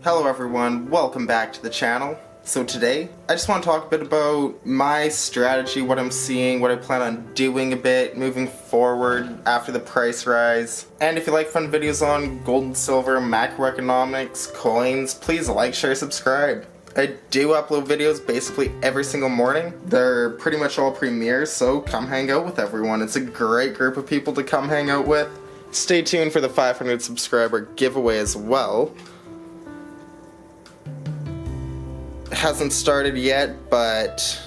Hello everyone, welcome back to the channel. So today, I just want to talk a bit about my strategy, what I'm seeing, what I plan on doing a bit moving forward after the price rise. And if you like fun videos on gold and silver, macroeconomics, coins, please like, share, subscribe. I do upload videos basically every single morning. They're pretty much all premieres, so come hang out with everyone. It's a great group of people to come hang out with. Stay tuned for the 500 subscriber giveaway as well. Hasn't started yet, but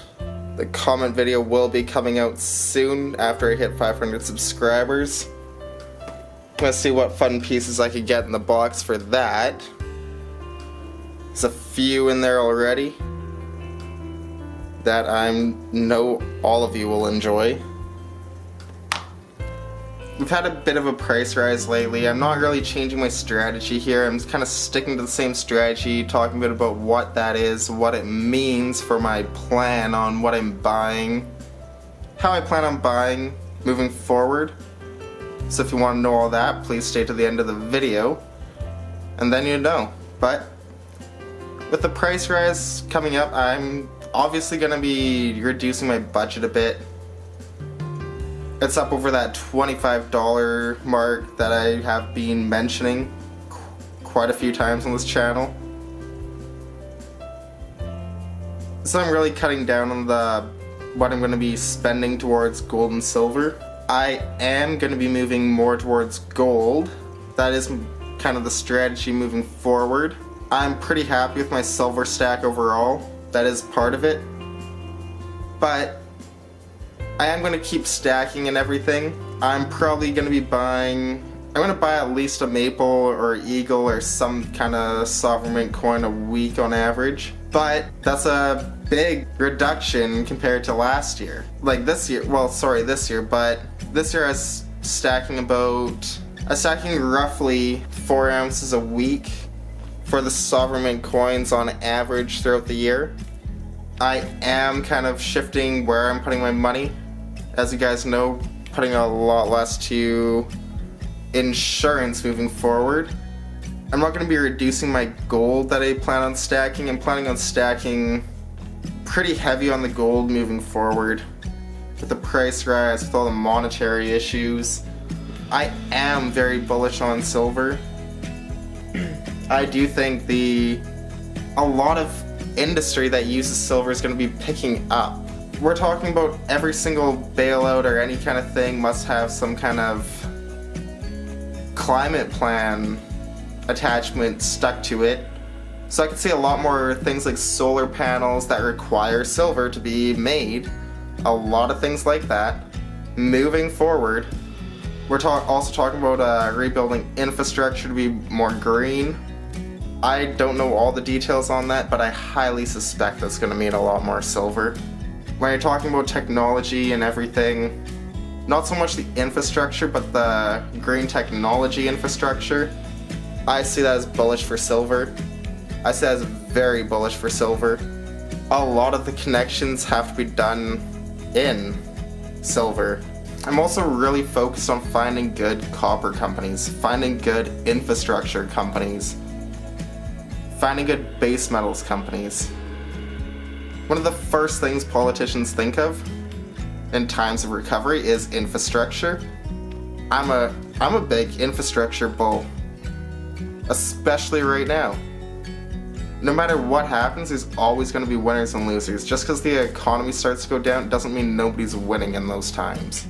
the comment video will be coming out soon after I hit 500 subscribers. Let's see what fun pieces I could get in the box for that. There's a few in there already that I know all of you will enjoy. We've had a bit of a price rise lately. I'm not really changing my strategy here. I'm kind of sticking to the same strategy, talking a bit about what that is, what it means for my plan on what I'm buying, how I plan on buying moving forward. So if you want to know all that, please stay to the end of the video, and then you know. But with the price rise coming up, I'm obviously going to be reducing my budget a bit. It's up over that $25 mark that I have been mentioning quite a few times on this channel. So I'm really cutting down on what I'm going to be spending towards gold and silver. I am going to be moving more towards gold. That is kind of the strategy moving forward. I'm pretty happy with my silver stack overall. That is part of it. But I am going to keep stacking and everything. I'm probably going to be I'm going to buy at least a maple or eagle or some kind of sovereign mint coin a week on average. But that's a big reduction compared to last year. Like this year, well sorry this year, but this year I was stacking roughly 4 ounces a week for the sovereign mint coins on average throughout the year. I am kind of shifting where I'm putting my money. As you guys know, putting a lot less to insurance moving forward. I'm not going to be reducing my gold that I plan on stacking. I'm planning on stacking pretty heavy on the gold moving forward. With the price rise, with all the monetary issues, I am very bullish on silver. I do think a lot of industry that uses silver is going to be picking up. We're talking about every single bailout or any kind of thing must have some kind of climate plan attachment stuck to it. So I could see a lot more things like solar panels that require silver to be made. A lot of things like that. Moving forward, we're also talking about rebuilding infrastructure to be more green. I don't know all the details on that, but I highly suspect that's going to mean a lot more silver. When you're talking about technology and everything, not so much the infrastructure, but the green technology infrastructure, I see that as bullish for silver. I see that as very bullish for silver. A lot of the connections have to be done in silver. I'm also really focused on finding good copper companies, finding good infrastructure companies, finding good base metals companies. One of the first things politicians think of in times of recovery is infrastructure. I'm a big infrastructure bull, especially right now. No matter what happens, there's always going to be winners and losers. Just because the economy starts to go down doesn't mean nobody's winning in those times.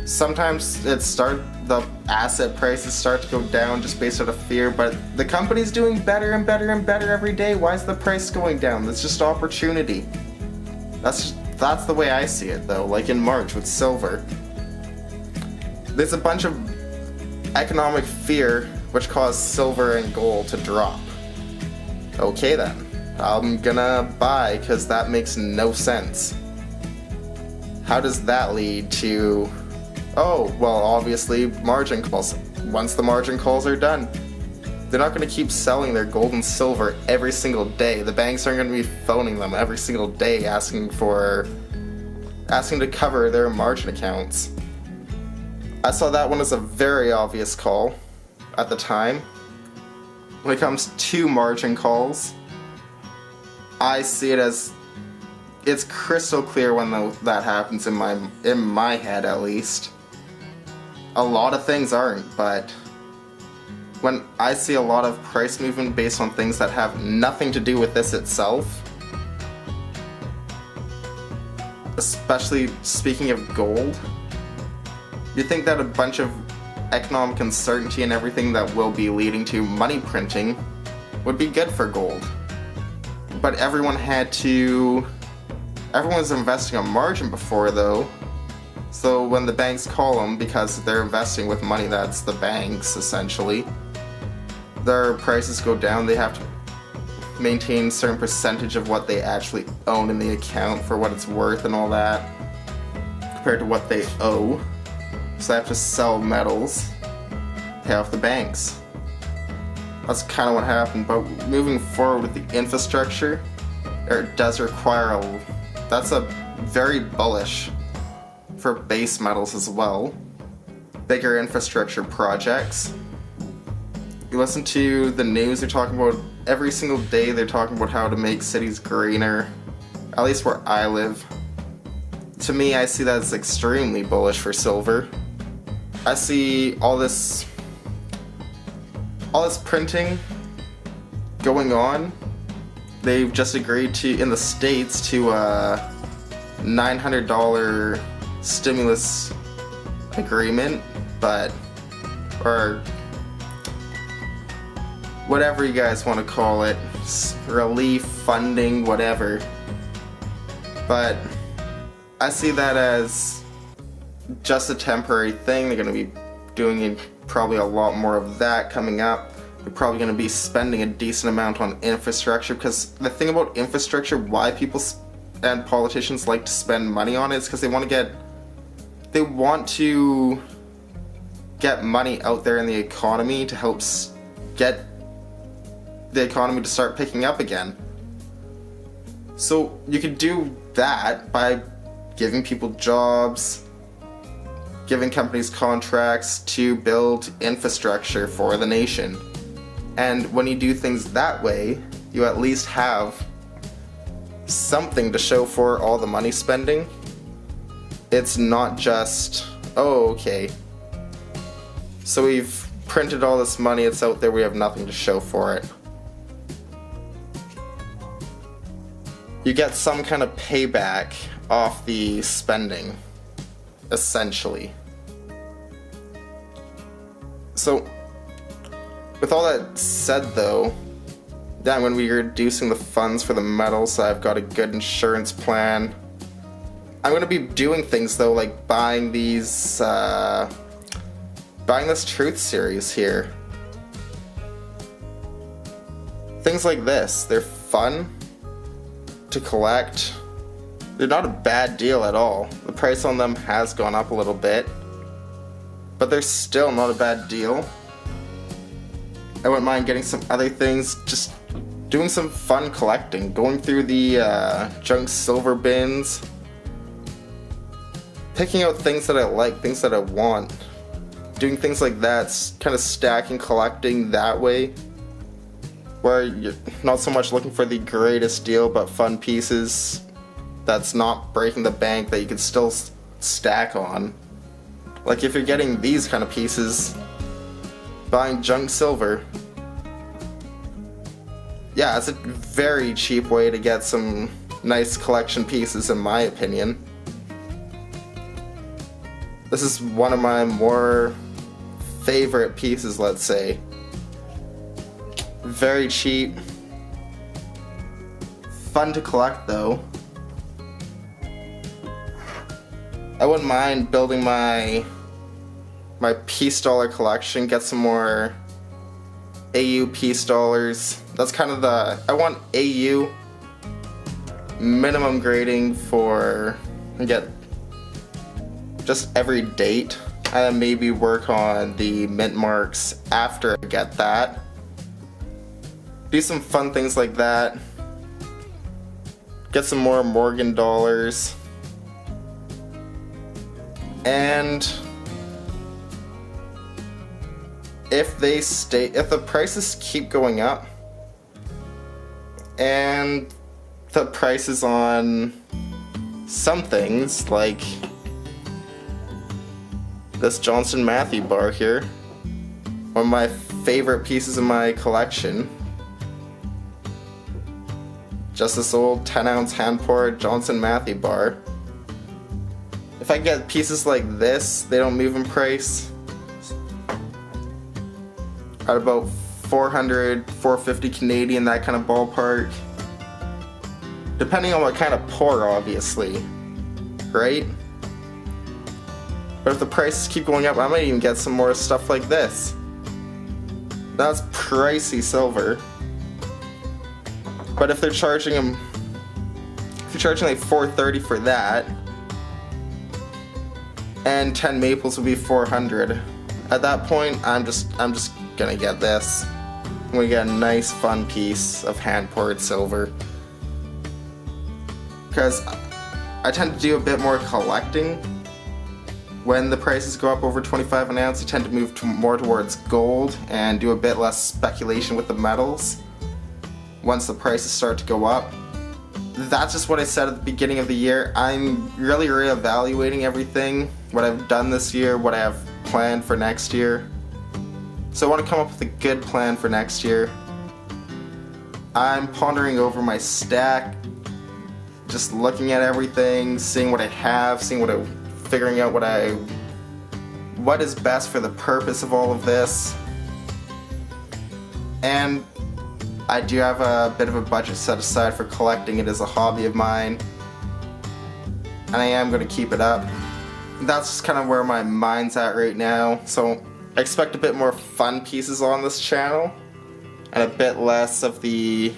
Sometimes the asset prices start to go down just based out of fear, but the company's doing better and better and better every day. Why is the price going down? That's just opportunity. That's the way I see it though, like in March with silver. There's a bunch of economic fear which caused silver and gold to drop. Okay then, I'm gonna buy because that makes no sense. How does that lead to... Oh, well, obviously, margin calls. Once the margin calls are done, they're not going to keep selling their gold and silver every single day. The banks aren't going to be phoning them every single day asking to cover their margin accounts. I saw that one as a very obvious call at the time. when it comes to margin calls, I see it as it's crystal clear when that happens in my head, at least. A lot of things aren't, but when I see a lot of price movement based on things that have nothing to do with this itself, especially speaking of gold, you'd think that a bunch of economic uncertainty and everything that will be leading to money printing would be good for gold. But everyone was investing a margin before though, so when the banks call them, because they're investing with money that's the banks essentially, their prices go down. They have to maintain a certain percentage of what they actually own in the account for what it's worth and all that, compared to what they owe. So they have to sell metals, pay off the banks. That's kind of what happened. But moving forward with the infrastructure, it does require that's a very bullish for base metals as well. Bigger infrastructure projects. You listen to the news, they're talking about every single day, they're talking about how to make cities greener, at least where I live. To me, I see that as extremely bullish for silver. I see all this printing going on. They've just agreed to, in the States, to a $900 stimulus agreement, or whatever you guys want to call it, relief, funding, whatever. But I see that as just a temporary thing. They're going to be doing probably a lot more of that coming up. They're probably going to be spending a decent amount on infrastructure, because the thing about infrastructure, why people and politicians like to spend money on it, is because they want to get money out there in the economy to help get the economy to start picking up again. So you could do that by giving people jobs, giving companies contracts to build infrastructure for the nation. And when you do things that way, you at least have something to show for all the money spending. It's not just, oh, okay, so we've printed all this money, it's out there, we have nothing to show for it. You get some kind of payback off the spending, essentially. So, with all that said though, yeah, I'm going to be reducing the funds for the metals, so I've got a good insurance plan. I'm going to be doing things though, like buying this Truth series here. Things like this, they're fun to collect. They're not a bad deal at all. The price on them has gone up a little bit, but they're still not a bad deal. I wouldn't mind getting some other things, just doing some fun collecting, going through the junk silver bins, picking out things that I like, things that I want, doing things like that, kind of stacking, collecting that way, where you're not so much looking for the greatest deal, but fun pieces that's not breaking the bank that you can still stack on. Like if you're getting these kind of pieces, buying junk silver, yeah, it's a very cheap way to get some nice collection pieces in my opinion. This is one of my more favorite pieces, let's say. Very cheap. Fun to collect though. I wouldn't mind building my peace dollar collection, get some more AU peace dollars. That's kind of I want AU minimum grading and get just every date, and then maybe work on the mint marks after I get that. Do some fun things like that. Get some more Morgan dollars. And if the prices keep going up, and the prices on some things like this Johnson Matthey bar here, one of my favorite pieces in my collection, just this old 10-ounce hand-poured Johnson Matthey bar. If I get pieces like this, they don't move in price, at about 400, 450 Canadian, that kind of ballpark. Depending on what kind of pour, obviously, right? But if the prices keep going up, I might even get some more stuff like this. That's pricey silver. But if they're charging them, if you're charging like $430 for that, and 10 maples would be 400. At that point, I'm just gonna get this. I'm gonna get a nice, fun piece of hand-poured silver. Because I tend to do a bit more collecting. When the prices go up over 25 an ounce, I tend to move more towards gold and do a bit less speculation with the metals. Once the prices start to go up, that's just what I said at the beginning of the year. I'm really reevaluating everything, what I've done this year, what I have planned for next year. So I want to come up with a good plan for next year. I'm pondering over my stack, just looking at everything, seeing what I have, figuring out what is best for the purpose of all of this. And I do have a bit of a budget set aside for collecting. It is a hobby of mine, and I am going to keep it up. That's just kind of where my mind's at right now. So I expect a bit more fun pieces on this channel, and a bit less of the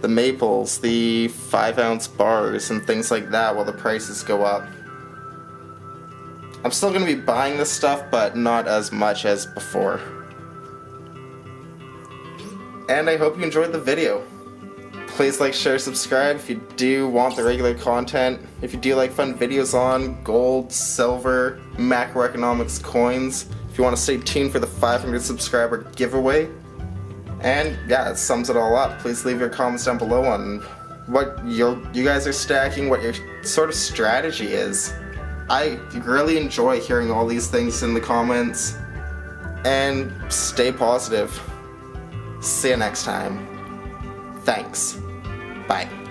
maples, the 5-ounce bars and things like that while the prices go up. I'm still going to be buying this stuff, but not as much as before. And I hope you enjoyed the video. Please like, share, subscribe if you do want the regular content. If you do like fun videos on gold, silver, macroeconomics, coins. If you want to stay tuned for the 500 subscriber giveaway. And yeah, it sums it all up. Please leave your comments down below on what you guys are stacking, what your sort of strategy is. I really enjoy hearing all these things in the comments. And stay positive. See you next time. Thanks. Bye.